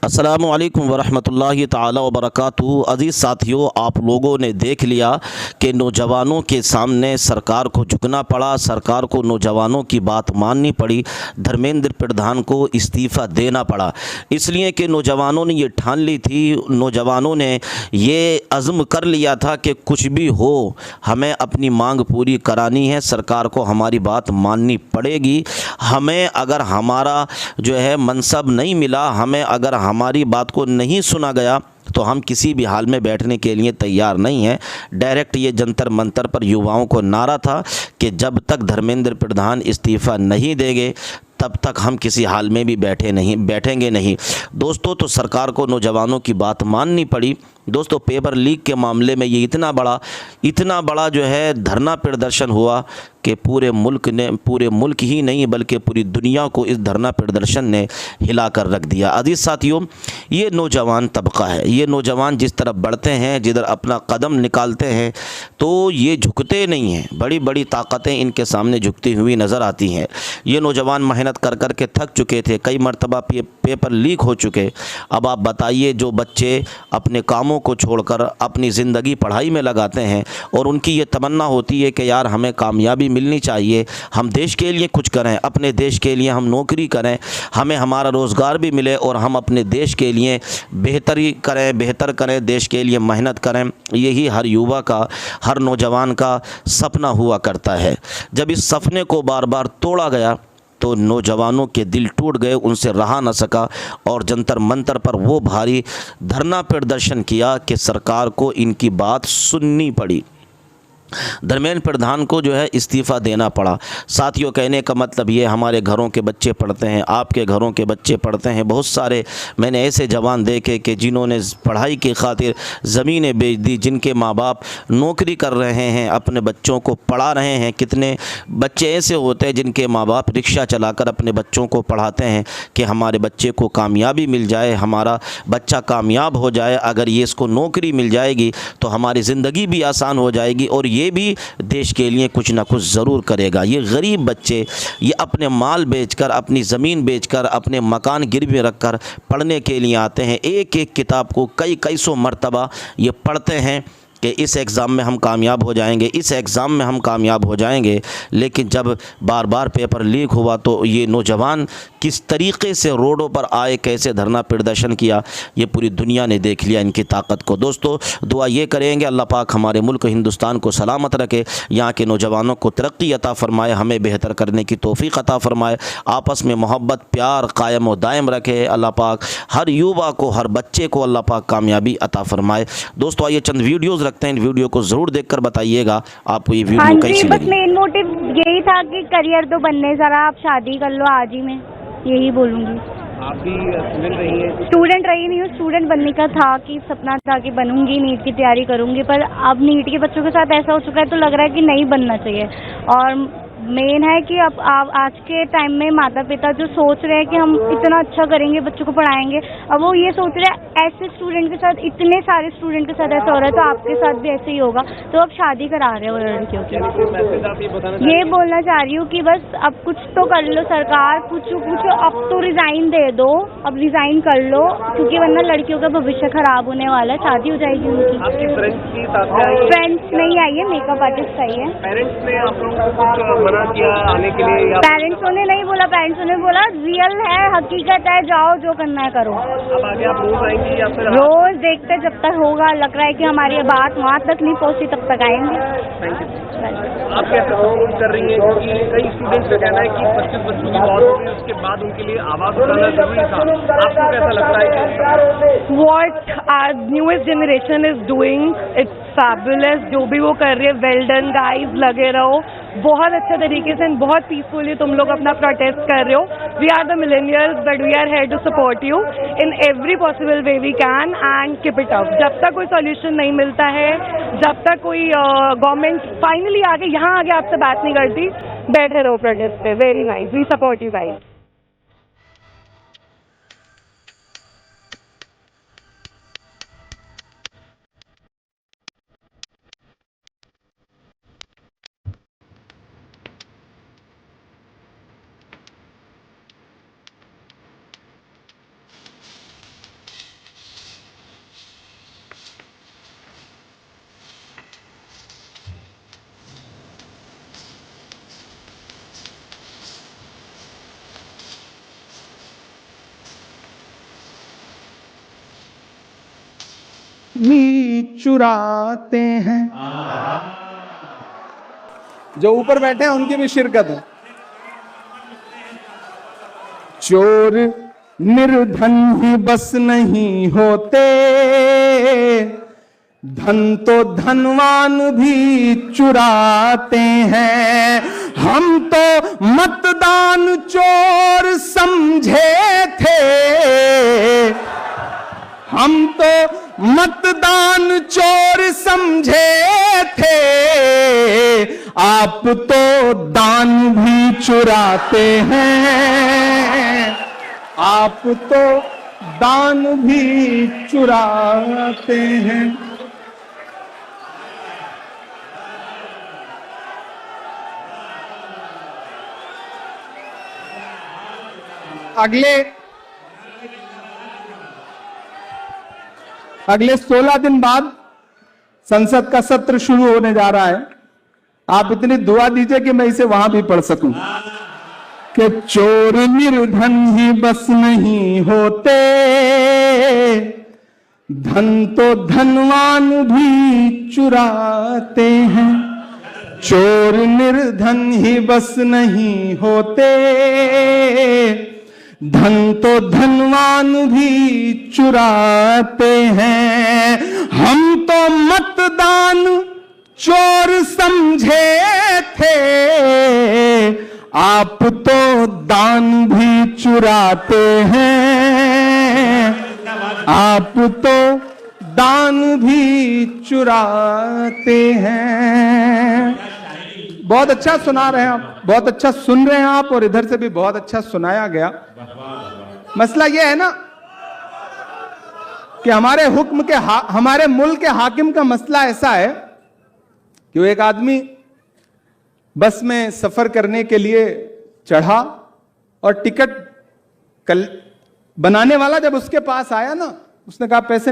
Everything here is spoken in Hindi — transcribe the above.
अस्सलामुअलैकुम वरहमतुल्लाहि ताला वबरकातुहू। अज़ीज़ साथियों, आप लोगों ने देख लिया कि नौजवानों के सामने सरकार को झुकना पड़ा, सरकार को नौजवानों की बात माननी पड़ी, धर्मेंद्र प्रधान को इस्तीफ़ा देना पड़ा। इसलिए कि नौजवानों ने ये ठान ली थी, नौजवानों ने ये अज़्म कर लिया था कि कुछ भी हो हमें अपनी मांग पूरी करानी है, सरकार को हमारी बात माननी पड़ेगी। हमें अगर हमारा जो है मनसब नहीं मिला, हमें अगर हमारी बात को नहीं सुना गया तो हम किसी भी हाल में बैठने के लिए तैयार नहीं हैं। डायरेक्ट ये जंतर मंतर पर युवाओं को नारा था कि जब तक धर्मेंद्र प्रधान इस्तीफ़ा नहीं देंगे तब तक हम किसी हाल में भी बैठेंगे नहीं। दोस्तों, तो सरकार को नौजवानों की बात माननी पड़ी। दोस्तों, पेपर लीक के मामले में ये इतना बड़ा जो है धरना प्रदर्शन हुआ कि पूरे मुल्क ही नहीं बल्कि पूरी दुनिया को इस धरना प्रदर्शन ने हिला कर रख दिया। अजीज़ साथियों, ये नौजवान तबका है, ये नौजवान जिस तरफ बढ़ते हैं, जिधर अपना कदम निकालते हैं तो ये झुकते नहीं हैं। बड़ी बड़ी ताकतें इनके सामने झुकती हुई नज़र आती हैं। ये नौजवान मेहनत कर कर के थक चुके थे, कई मरतबा पेपर लीक हो चुके। अब आप बताइए, जो बच्चे अपने कामों को छोड़कर अपनी ज़िंदगी पढ़ाई में लगाते हैं और उनकी ये तमन्ना होती है कि यार हमें कामयाबी मिलनी चाहिए, हम देश के लिए कुछ करें, अपने देश के लिए हम नौकरी करें, हमें हमारा रोज़गार भी मिले और हम अपने देश के लिए बेहतर करें, देश के लिए मेहनत करें। यही हर युवा का, हर नौजवान का सपना हुआ करता है। जब इस सपने को बार बार तोड़ा गया तो नौजवानों के दिल टूट गए, उनसे रहा न सका और जंतर मंतर पर वो भारी धरना प्रदर्शन किया कि सरकार को इनकी बात सुननी पड़ी। धर्मेंद्र प्रधान को जो है इस्तीफ़ा देना पड़ा। साथियों, कहने का मतलब ये, हमारे घरों के बच्चे पढ़ते हैं, आपके घरों के बच्चे पढ़ते हैं। बहुत सारे मैंने ऐसे जवान देखे कि जिन्होंने पढ़ाई की खातिर ज़मीनें बेच दी, जिनके माँ बाप नौकरी कर रहे हैं, अपने बच्चों को पढ़ा रहे हैं। कितने बच्चे ऐसे होते हैं जिनके माँ बाप रिक्शा चलाकर अपने बच्चों को पढ़ाते हैं कि हमारे बच्चे को कामयाबी मिल जाए, हमारा बच्चा कामयाब हो जाए, अगर ये इसको नौकरी मिल जाएगी तो हमारी ज़िंदगी भी आसान हो जाएगी और ये भी देश के लिए कुछ ना कुछ ज़रूर करेगा। ये गरीब बच्चे ये अपने माल बेचकर, अपनी ज़मीन बेचकर, अपने मकान गिरवी में रखकर पढ़ने के लिए आते हैं। एक एक किताब को कई सौ मरतबा ये पढ़ते हैं कि इस एग्ज़ाम में हम कामयाब हो जाएंगे, इस एग्ज़ाम में हम कामयाब हो जाएंगे। लेकिन जब बार बार पेपर लीक हुआ तो ये नौजवान किस तरीक़े से रोडों पर आए, कैसे धरना प्रदर्शन किया, ये पूरी दुनिया ने देख लिया इनकी ताकत को। दोस्तों, दुआ ये करेंगे अल्लाह पाक हमारे मुल्क हिंदुस्तान को सलामत रखे, यहाँ के नौजवानों को तरक्की अता फ़रमाए, हमें बेहतर करने की तौफ़ीक़ अता फ़रमाए, आपस में मोहब्बत प्यार कायम व दायम रखे। अल्लाह पाक हर युवा को, हर बच्चे को अल्लाह पाक कामयाबी अता फ़रमाए। दोस्तों, आइए चंद वीडियोज़ रखते हैं, इन वीडियो को ज़रूर देखकर बताइएगा आपको ये हाँ वीडियो जी, कैसी बस लगी। मेन मोटिव यही था कि करियर तो बनने सारा, आप शादी कर लो आज ही में, यही बोलूँगी। आप भी स्टूडेंट रही हैं? स्टूडेंट रही नहीं हूँ, स्टूडेंट बनने का था कि सपना था कि बनूंगी, नीट की तैयारी करूंगी, पर अब नीट के बच्चों के साथ ऐसा हो चुका है तो लग रहा है कि नहीं बनना चाहिए। और मेन है कि अब आज के टाइम में माता पिता जो सोच रहे हैं कि हम इतना अच्छा करेंगे, बच्चों को पढ़ाएंगे, अब वो ये सोच रहे हैं ऐसे स्टूडेंट के साथ, इतने सारे स्टूडेंट के साथ ऐसा हो रहा है तो आपके साथ भी ऐसे ही होगा, तो अब शादी करा रहे हो लड़कियों की। ये बोलना चाह रही हूँ कि बस अब कुछ तो कर लो सरकार, पूछो अब तो रिजाइन दे दो, अब रिजाइन कर लो, क्योंकि वरना लड़कियों का भविष्य खराब होने वाला है, शादी हो जाएगी उनकी। आपकी फ्रेंड्स की साथ में आई है? फ्रेंड्स नहीं आई है, मेकअप आर्टिस्ट आई है। पेरेंट्स ने आप लोगों को कुछ मना किया आने के लिए या? पेरेंट्सों ने नहीं बोला, पेरेंट्सों ने बोला रियल है, हकीकत है, जाओ जो करना है करो। अब आगे आप रोज आएंगी या फिर रोज देखते जब तक होगा, लग रहा है कि हमारी बात वहाँ तक नहीं पहुँची तब तक आएंगे। Thank you. आप कैसे सपोर्ट कर रही हैं, क्योंकि कई स्टूडेंट्स का कहना है कि 25 बच्चों की मौत हो गई, उसके बाद उनके लिए आवाज उठाना जरूरी था, आपको कैसा लगता है कि What our newest generation is doing, it's fabulous। जो भी वो कर रहे हैं, वेल डन गाइज, लगे रहो, बहुत अच्छे तरीके से बहुत पीसफुली तुम लोग अपना प्रोटेस्ट कर रहे हो। We are the millennials but we are here to support you in every possible way we can and keep it up. जब तक कोई सॉल्यूशन नहीं मिलता है, जब तक कोई गवर्नमेंट फाइनली आगे यहाँ आगे आपसे बात नहीं करती, बैठे रहो प्रोटेस्ट पे। Very nice, we support you guys. भी चुराते हैं। जो ऊपर बैठे हैं उनकी भी शिरकत है। चोर निर्धन ही बस नहीं होते, धन तो धनवान भी चुराते हैं। हम तो मतदान चोर समझे थे, हम तो मतदान चोर समझे थे, आप तो दान भी चुराते हैं, आप तो दान भी चुराते हैं। अगले 16 दिन बाद संसद का सत्र शुरू होने जा रहा है। आप इतनी दुआ दीजिए कि मैं इसे वहां भी पढ़ सकूं कि चोर निर्धन ही बस नहीं होते, धन तो धनवान भी चुराते हैं। चोर निर्धन ही बस नहीं होते, धन तो धनवान भी चुराते हैं। हम तो मतदान चोर समझे थे, आप तो दान भी चुराते हैं, आप तो दान भी चुराते हैं। बहुत अच्छा सुना रहे हैं आप, बहुत अच्छा सुन रहे हैं आप, और इधर से भी बहुत अच्छा सुनाया गया। मसला यह है ना कि हमारे हुक्म के हमारे मुल्क के हाकिम का मसला ऐसा है कि वो एक आदमी बस में सफर करने के लिए चढ़ा और टिकट बनाने वाला जब उसके पास आया ना, उसने कहा पैसे